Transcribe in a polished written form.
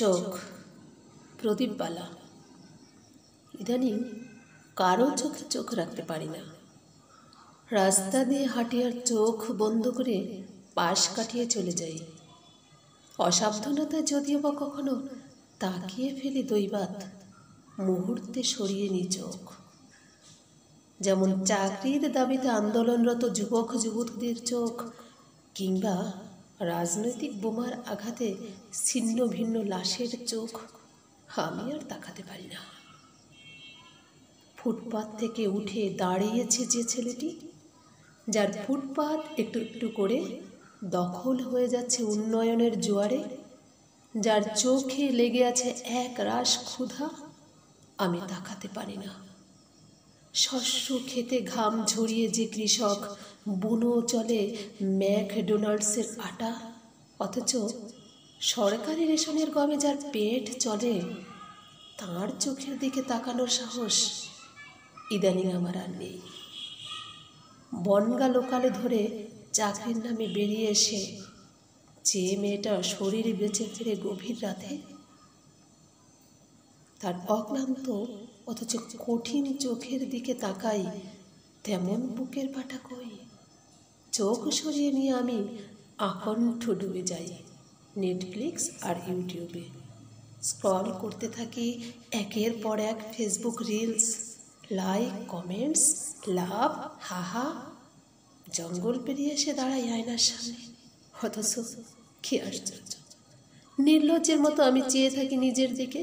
চোখ প্রদীপবালা। ইদানিং কারো চোখে চোখ রাখতে পারি না। রাস্তা দিয়ে হাঁটি আর চোখ বন্ধ করে পাশ কাটিয়ে চলে যাই। অসাবধানতায় যদিও বা কখনো তাকিয়ে ফেলি দৈবাত, মুহূর্তে সরিয়ে নি চোখ। যেমন চাকরির দাবিতে আন্দোলনরত যুবক যুবতীদের চোখ, কিংবা রাজনৈতিক বোমার আঘাতে ছিন্ন ভিন্ন লাশের চোখ আমি আর তাকাতে পারি না। ফুটপাত থেকে উঠে দাঁড়িয়েছে যে ছেলেটি, যার ফুটপাত একটু একটু করে দখল হয়ে যাচ্ছে উন্নয়নের জোয়ারে, যার চোখে লেগে আছে এক রাশ ক্ষুধা, আমি তাকাতে পারি না। শস্য খেতে ঘাম ঝরিয়ে যে কৃষক বুনো চলে ম্যাকডোনাল্ডসের আটা, অথচ সরকারি রেশনের গমে যার পেট চলে, তাঁর চোখের দিকে তাকানোর সাহস ইদানিং আমার আর নেই। বনগা লোকালে ধরে চাকরির নামে বেরিয়ে এসে যে মেয়েটা শরীর বেঁচে ফিরে গভীর রাতে, তার অক্লান্ত অথচ কঠিন চোখের দিকে তাকাই, তেমন বুকের পাটা কই। চোখ সরিয়ে নিয়ে আমি আকণ্ঠ ডুবে যাই নেটফ্লিক্স আর ইউটিউবে। স্ক্রল করতে থাকি একের পর এক ফেসবুক রিলস, লাইক, কমেন্টস, লাভ, হাহা। জঙ্গল পেরিয়ে এসে দাঁড়াই আয়নার সামনে, অথচ কি আশ্চর্য, নির্লজ্জের মতো আমি চেয়ে থাকি নিজের দিকে।